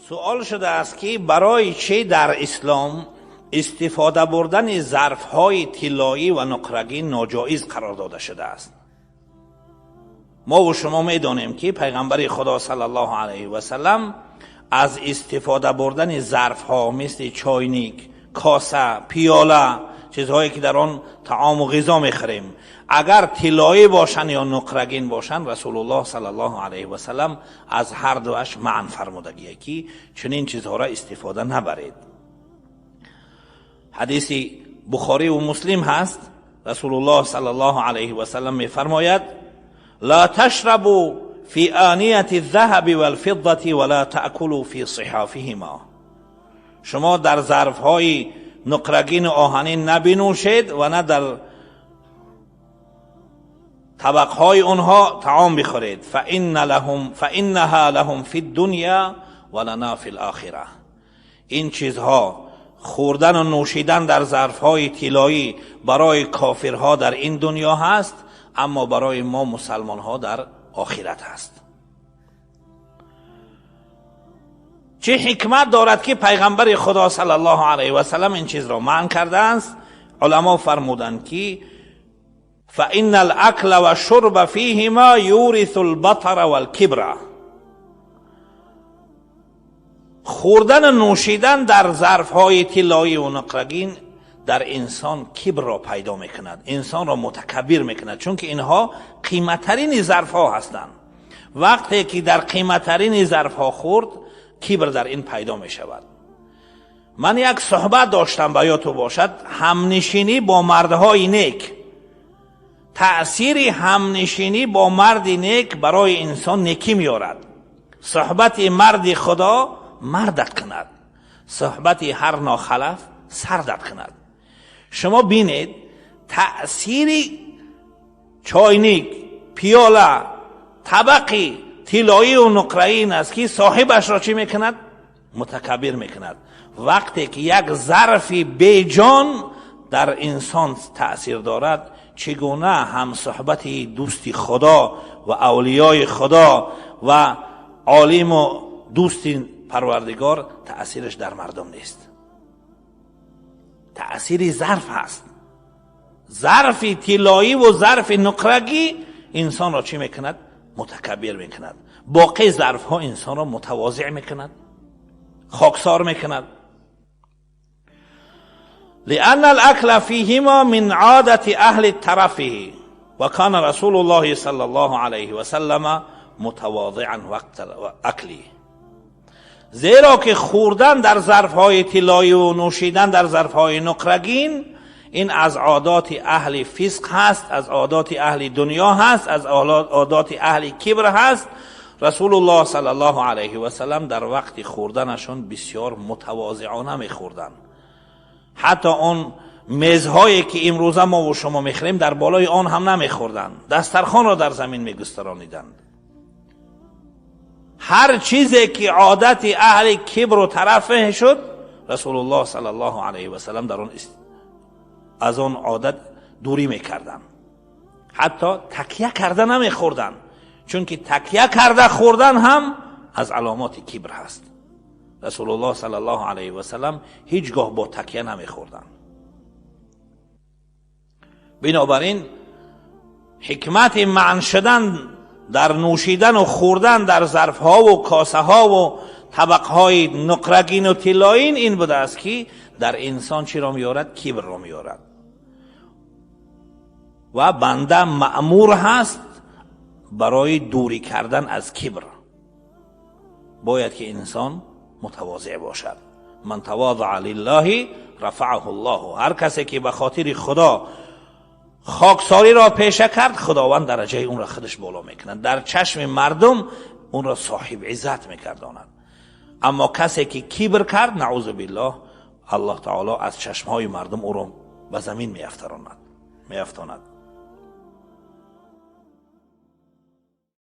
سوال شده است که برای چه در اسلام استفاده بردن ظرف‌های طلایی و نقرگین ناجایز قرار داده شده است؟ ما و شما می‌دانیم که پیغمبر خدا صلی الله علیه و سلم از استفاده بردن ظرف‌ها مثل چاینیک، کاسه، پیاله، چیزهایی که در آن طعام و غذا می‌خوریم، اگر طلایی باشن یا نقرگین باشن، رسول الله صلی الله علیه و سلم از هر دوش منع فرمودگیه که چنین چیزها را استفاده نبرید. حدیث بخاری و مسلم هست، رسول الله صلی الله علیه و سلم می‌فرماید: لا تشربوا في آنیة الذهب والفضة ولا تأكلوا في صحافهما. شما در ظرف‌های نقرگین و آهنین نبنوشید و نه در طبقهای اونها طعام بخورید. فإنها لهم في الدنيا ولنا في الآخرة. این چیزها، خوردن و نوشیدن در ظرفهای طلایی، برای کافرها در این دنیا هست، اما برای ما مسلمان ها در آخرت هست. چه حکمت دارد که پیغمبر خدا صلی الله علیه و سلم این چیز را منع کرده است؟ علما فرمودند که فإن الأكل والشرب فيهما يورث البطر والكبر. خوردن و نوشیدن در ظرفهای طلایی و نقرگین در انسان کبر را پیدا میکند، انسان را متکبر میکند، چون که اینها قیمتترین ظرفها هستند. وقتی که در قیمتترین ظرفها خورد، کبر در این پیدا میشود. من یک صحبت داشتم، به یادتون باشد، همنشینی با مردهای نیک. تأثیر همنشینی با مرد نیک برای انسان نیکی میارد. صحبت مرد خدا مردت کند، صحبت هر ناخلف سردت کند. شما بینید تأثیر چاینیک، پیاله، طبقی طلایی و نقره‌ای است که صاحبش را چی میکند؟ متکبر میکند. وقتی که یک ظرف بیجان در انسان تأثیر دارد، چگونه هم صحبت دوستی خدا و اولیای خدا و عالم و دوست پروردگار تأثیرش در مردم نیست. تأثیر ظرف هست. ظرف طلایی و ظرف نقرگی انسان را چی میکند؟ متکبر میکند. باقی ظرف ها انسان را متواضع میکند، خاکسار میکند. لأن الأكل فيهما من عادة أهل طرفه وكان رسول الله صلى الله عليه وسلم متواضعا وقت أكله. زیرا که خوردن در ظرفهای طلایی و نوشیدن در ظرفهای نقرگین، این از عادات اهل فسق هست، از عادات اهل دنیا هست، از عادات اهل کبر هست. رسول الله صلی الله علیه و سلم در وقت خوردنشون بسیار متواضعانه میخوردن. حتی اون میزهایی که امروزه ما و شما میخوریم، در بالای آن هم نمیخوردن، دسترخوان را در زمین میگسترانیدند. هر چیزی که عادت اهل کبر و طرفه شد، رسول الله صلی الله علیه و سلم در از اون عادت دوری میکردن. حتی تکیه کرده نمیخوردن، چون که تکیه کرده خوردن هم از علامات کبر هست. رسول الله صلی الله علیه و سلم هیچگاه با تکیه نمیخوردن. بنابراین حکمت منع شدن در نوشیدن و خوردن در ظرفها و کاسه ها و طبقهای نقرگین و طلایین این بوده است که در انسان چی را میارد؟ کبر را میارد. و بنده مأمور هست برای دوری کردن از کبر. باید که انسان متواضع باشد. من تواضع لله رفعه الله. هر کسی که به خاطر خدا خاکساری را پیشه کرد، خداوند درجه اون را خودش بالا میکند، در چشم مردم اون را صاحب عزت میکرداند. اما کسی که کبر کرد، نعوذ بالله، الله تعالی از چشمهای مردم او را به زمین میافتاند.